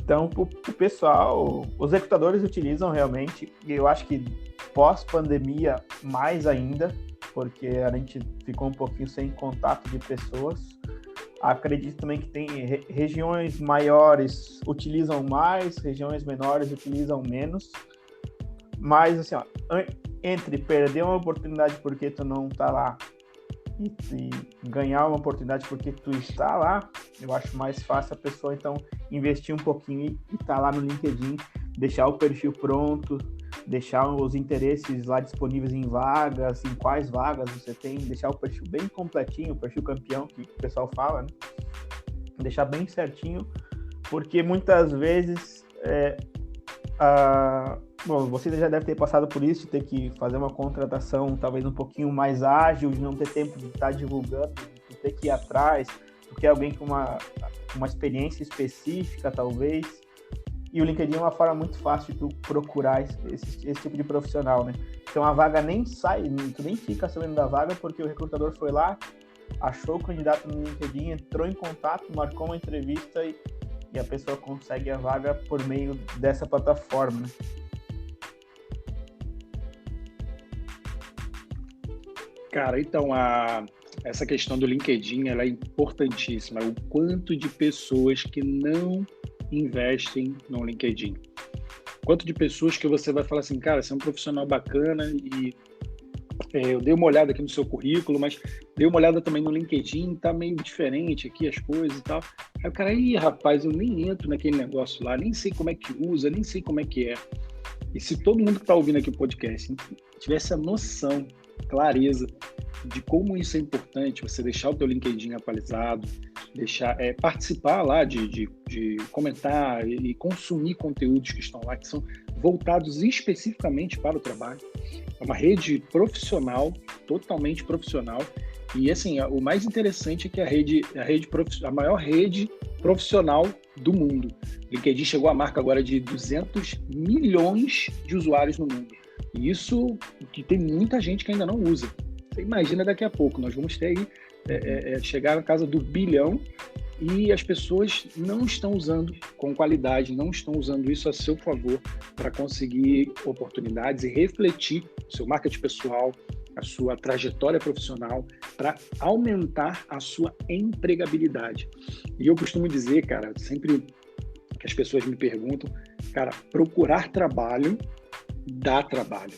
Então, o pessoal, os recrutadores utilizam realmente, e eu acho que pós-pandemia mais ainda, porque a gente ficou um pouquinho sem contato de pessoas. Acredito também que tem regiões maiores utilizam mais, regiões menores utilizam menos. Mas, assim, entre perder uma oportunidade porque tu não tá lá e ganhar uma oportunidade porque tu está lá, eu acho mais fácil a pessoa, então, investir um pouquinho e tá lá no LinkedIn, deixar o perfil pronto, deixar os interesses lá disponíveis em vagas, em quais vagas você tem, deixar o perfil bem completinho, o perfil campeão que o pessoal fala, né? Deixar bem certinho, porque muitas vezes você já deve ter passado por isso, de ter que fazer uma contratação talvez um pouquinho mais ágil, de não ter tempo de estar divulgando, de ter que ir atrás, porque é alguém com uma experiência específica, talvez. E o LinkedIn é uma forma muito fácil de tu procurar esse tipo de profissional, né? Então a vaga nem sai, tu nem fica sabendo da vaga, porque o recrutador foi lá, achou o candidato no LinkedIn, entrou em contato, marcou uma entrevista e a pessoa consegue a vaga por meio dessa plataforma, né? Cara, então essa questão do LinkedIn, ela é importantíssima. O quanto de pessoas que não investem no LinkedIn. Quanto de pessoas que você vai falar assim, cara, você é um profissional bacana e eu dei uma olhada aqui no seu currículo, mas dei uma olhada também no LinkedIn, tá meio diferente aqui as coisas e tal. Aí o cara, rapaz, eu nem entro naquele negócio lá, nem sei como é que usa, nem sei como é que é. E se todo mundo que está ouvindo aqui o podcast tivesse a noção, clareza de como isso é importante, você deixar o teu LinkedIn atualizado, deixar participar lá de comentar e consumir conteúdos que estão lá, que são voltados especificamente para o trabalho. É uma rede profissional, totalmente profissional. E assim, o mais interessante é que a maior rede profissional do mundo. O LinkedIn chegou à marca agora de 200 milhões de usuários no mundo. E isso que tem muita gente que ainda não usa. Você imagina daqui a pouco, nós vamos ter aí, chegar na casa do bilhão e as pessoas não estão usando com qualidade, não estão usando isso a seu favor para conseguir oportunidades e refletir o seu marketing pessoal, a sua trajetória profissional, para aumentar a sua empregabilidade. E eu costumo dizer, cara, sempre que as pessoas me perguntam, cara, procurar trabalho dá trabalho.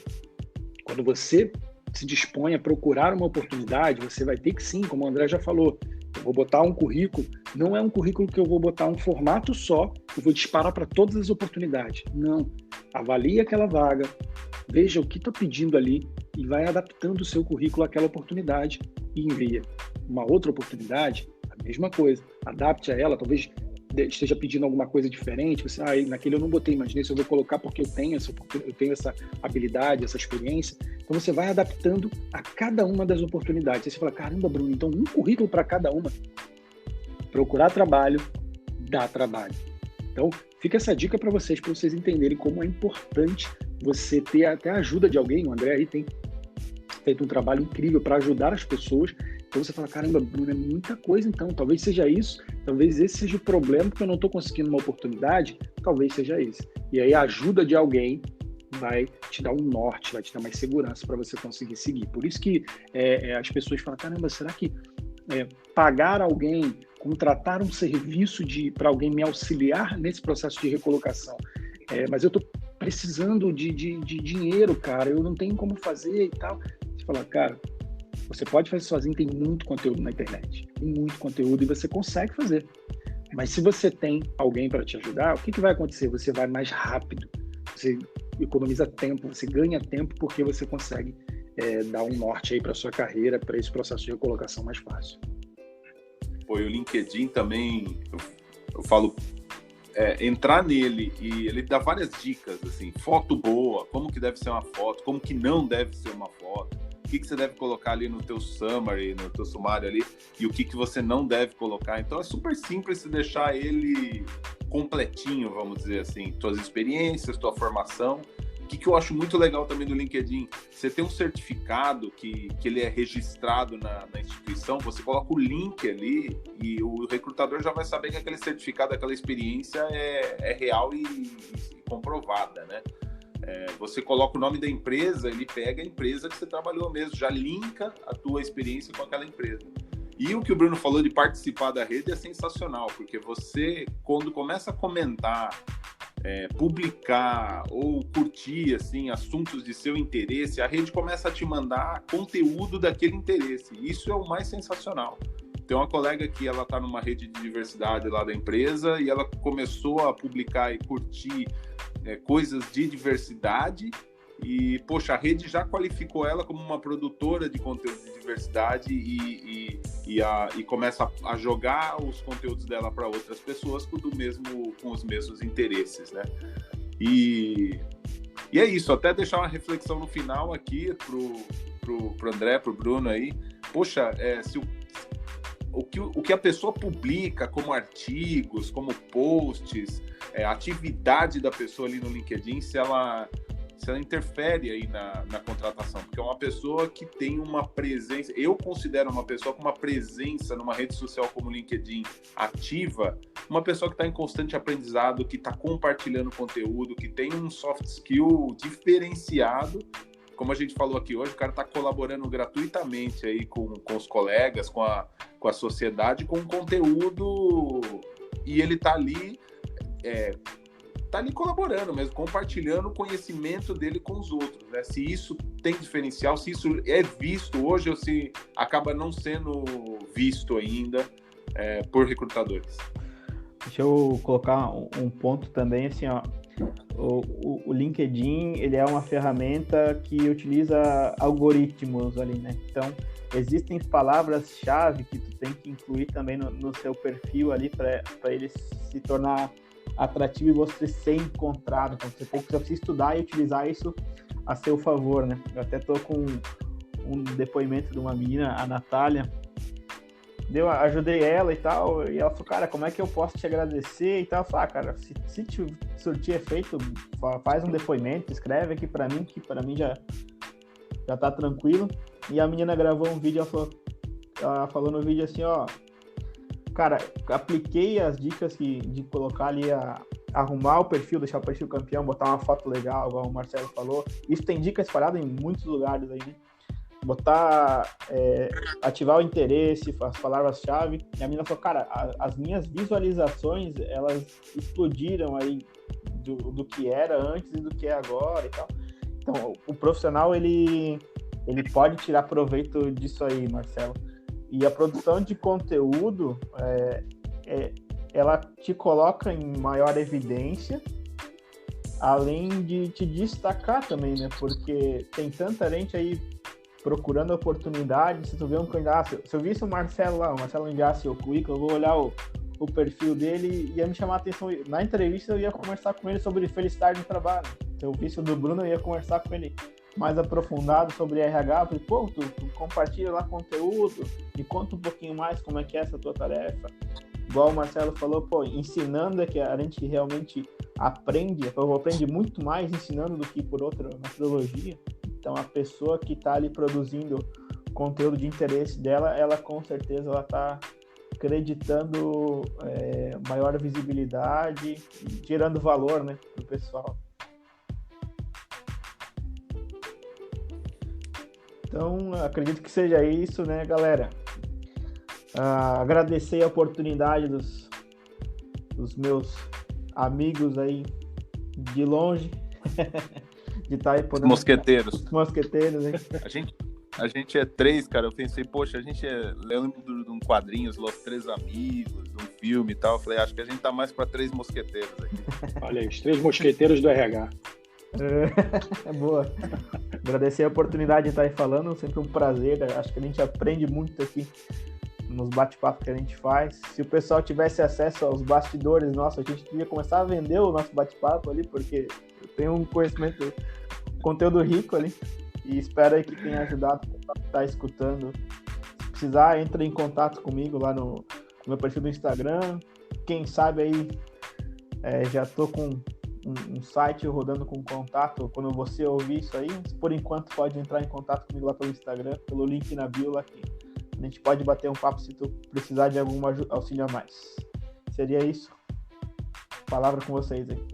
Quando você se dispõe a procurar uma oportunidade, você vai ter que sim, como o André já falou, eu vou botar um currículo, não é um currículo que eu vou botar um formato só, eu vou disparar para todas as oportunidades. Não. Avalie aquela vaga, veja o que está pedindo ali e vai adaptando o seu currículo àquela oportunidade e envia. Uma outra oportunidade, a mesma coisa. Adapte a ela, talvez esteja pedindo alguma coisa diferente, você, naquele eu não botei, mas nesse eu vou colocar porque eu tenho essa habilidade, essa experiência. Então você vai adaptando a cada uma das oportunidades. Aí você fala, caramba, Bruno, então um currículo para cada uma. Procurar trabalho dá trabalho. Então fica essa dica para vocês entenderem como é importante você ter até a ajuda de alguém. O André aí tem feito um trabalho incrível para ajudar as pessoas. Então você fala, caramba, Bruno, é muita coisa então, talvez seja isso, talvez esse seja o problema, porque eu não estou conseguindo uma oportunidade, talvez seja esse. E aí a ajuda de alguém vai te dar um norte, vai te dar mais segurança para você conseguir seguir. Por isso que as pessoas falam, caramba, será que pagar alguém, contratar um serviço para alguém me auxiliar nesse processo de recolocação, mas eu estou precisando de dinheiro, cara, eu não tenho como fazer e tal. Você fala, cara, você pode fazer sozinho, tem muito conteúdo na internet, tem muito conteúdo e você consegue fazer. Mas se você tem alguém para te ajudar, o que vai acontecer? Você vai mais rápido, você economiza tempo, você ganha tempo porque você consegue dar um norte aí para sua carreira, para esse processo de recolocação mais fácil. Pô, e o LinkedIn também, eu falo, entrar nele e ele dá várias dicas, assim, foto boa, como que deve ser uma foto, como que não deve ser uma foto, o que você deve colocar ali no teu summary, no teu sumário ali, e o que você não deve colocar. Então é super simples se deixar ele completinho, vamos dizer assim, tuas experiências, tua formação. O que eu acho muito legal também do LinkedIn, você tem um certificado que ele é registrado na instituição, você coloca o link ali e o recrutador já vai saber que aquele certificado, aquela experiência é real e comprovada, né? Você coloca o nome da empresa, ele pega a empresa que você trabalhou mesmo, já linka a tua experiência com aquela empresa. E o que o Bruno falou de participar da rede é sensacional, porque você, quando começa a comentar, publicar ou curtir assim, assuntos de seu interesse, a rede começa a te mandar conteúdo daquele interesse. Isso é o mais sensacional. Tem uma colega que ela está numa rede de diversidade lá da empresa e ela começou a publicar e curtir coisas de diversidade e, poxa, a rede já qualificou ela como uma produtora de conteúdo de diversidade e começa a jogar os conteúdos dela para outras pessoas com os mesmos interesses, né? E é isso, até deixar uma reflexão no final aqui pro André, pro Bruno aí. Poxa, o que a pessoa publica como artigos, como posts, a atividade da pessoa ali no LinkedIn, se ela interfere aí na contratação, porque é uma pessoa que tem uma presença, eu considero uma pessoa com uma presença numa rede social como o LinkedIn ativa, uma pessoa que está em constante aprendizado, que está compartilhando conteúdo, que tem um soft skill diferenciado. Como a gente falou aqui hoje, o cara está colaborando gratuitamente aí com os colegas, com a sociedade, com o conteúdo, e ele está ali tá ali colaborando mesmo, compartilhando o conhecimento dele com os outros, né? Se isso tem diferencial, se isso é visto hoje ou se acaba não sendo visto ainda por recrutadores. Deixa eu colocar um ponto também, assim, ó. O LinkedIn, ele é uma ferramenta que utiliza algoritmos ali, né? Então, existem palavras-chave que tu tem que incluir também no seu perfil ali para ele se tornar atrativo e você ser encontrado. Então, você precisa estudar e utilizar isso a seu favor, né? Eu até tô com um depoimento de uma menina, a Natália, ajudei ela e tal, e ela falou, cara, como é que eu posso te agradecer e tal? Eu falei, cara, se te surtir efeito, faz um depoimento, escreve aqui pra mim, que pra mim já tá tranquilo. E a menina gravou um vídeo, ela falou no vídeo assim, ó, cara, apliquei as dicas de colocar ali, arrumar o perfil, deixar o perfil campeão, botar uma foto legal, igual o Marcelo falou. Isso tem dica espalhada em muitos lugares aí, né? Botar, ativar o interesse, as palavras-chave. E a menina falou, cara, as minhas visualizações, elas explodiram aí do que era antes e do que é agora e tal. Então, o profissional, ele pode tirar proveito disso aí, Marcelo. E a produção de conteúdo, ela te coloca em maior evidência, além de te destacar também, né? Porque tem tanta gente aí procurando oportunidade. Se tu vê um candidato, se eu visse o Marcelo enviasse o currículo, eu vou olhar o perfil dele e ia me chamar a atenção. Na entrevista eu ia conversar com ele sobre felicidade no trabalho. Se eu visse o do Bruno, eu ia conversar com ele mais aprofundado sobre RH. Eu falei, pô, tu compartilha lá conteúdo, me conta um pouquinho mais como é que é essa tua tarefa. Igual o Marcelo falou, pô, ensinando é que a gente realmente aprende muito mais ensinando do que por outra metodologia. Então, a pessoa que está ali produzindo conteúdo de interesse dela, ela com certeza está acreditando maior visibilidade, gerando valor, né, para o pessoal. Então, acredito que seja isso, né, galera? Agradecer a oportunidade dos meus amigos aí de longe. De estar aí podendo... Mosqueteiros, hein? A gente é 3, cara. Eu pensei, poxa, eu lembro de um quadrinho, Os Três Amigos, de um filme e tal. Eu falei, acho que a gente tá mais para 3 mosqueteiros aqui. Olha aí, os 3 mosqueteiros do RH. É boa. Agradecer a oportunidade de estar aí falando, sempre um prazer. Acho que a gente aprende muito aqui nos bate-papos que a gente faz. Se o pessoal tivesse acesso aos bastidores nossos, a gente devia começar a vender o nosso bate-papo ali, porque eu tenho um conhecimento, conteúdo rico ali, e espero aí que tenha ajudado a estar escutando. Se precisar, entre em contato comigo lá no meu perfil do Instagram. Quem sabe aí, já tô com um site rodando com contato, quando você ouvir isso aí, por enquanto pode entrar em contato comigo lá pelo Instagram, pelo link na bio lá aqui. A gente pode bater um papo se tu precisar de algum auxílio a mais. Seria isso. Palavra com vocês aí.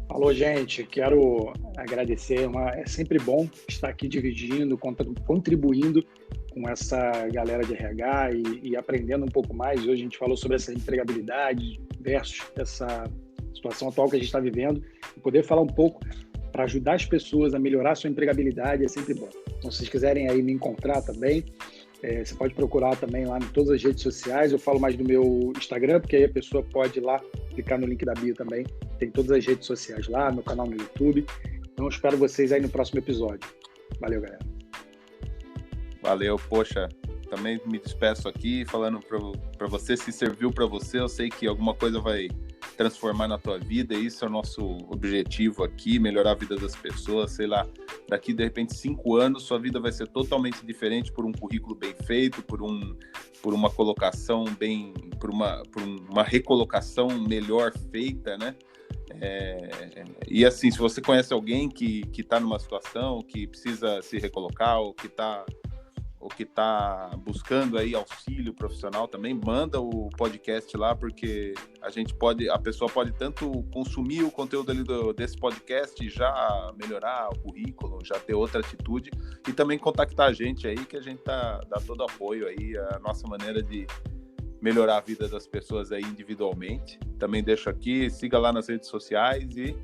Falou, gente. Quero agradecer. É sempre bom estar aqui dividindo, contribuindo com essa galera de RH e aprendendo um pouco mais. Hoje a gente falou sobre essa empregabilidade versus essa situação atual que a gente está vivendo. E poder falar um pouco para ajudar as pessoas a melhorar a sua empregabilidade é sempre bom. Então, se vocês quiserem aí me encontrar também, você pode procurar também lá em todas as redes sociais. Eu falo mais do meu Instagram, porque aí a pessoa pode ir lá, clicar no link da bio também. Tem todas as redes sociais lá, meu canal no YouTube. Então, eu espero vocês aí no próximo episódio. Valeu, galera. Valeu, poxa. Também me despeço aqui falando para você, se serviu para você, eu sei que alguma coisa vai transformar na tua vida, e isso é o nosso objetivo aqui, melhorar a vida das pessoas. Sei lá, daqui de repente 5 anos sua vida vai ser totalmente diferente por um currículo bem feito, por uma colocação bem, por uma recolocação melhor feita, né? E assim, se você conhece alguém que está numa situação que precisa se recolocar ou que está buscando aí auxílio profissional também, manda o podcast lá, porque a pessoa pode tanto consumir o conteúdo ali desse podcast e já melhorar o currículo, já ter outra atitude, e também contactar a gente aí, que a gente dá todo apoio aí, a nossa maneira de melhorar a vida das pessoas aí individualmente. Também deixo aqui, siga lá nas redes sociais e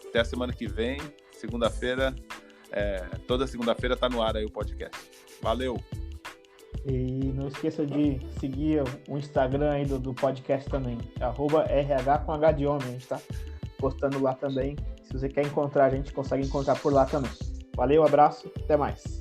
até a semana que vem, segunda-feira, toda segunda-feira tá no ar aí o podcast. Valeu! E não esqueça de seguir o Instagram aí do podcast também, @RH com H de homem, a gente tá postando lá também. Se você quer encontrar, a gente consegue encontrar por lá também. Valeu, abraço, até mais.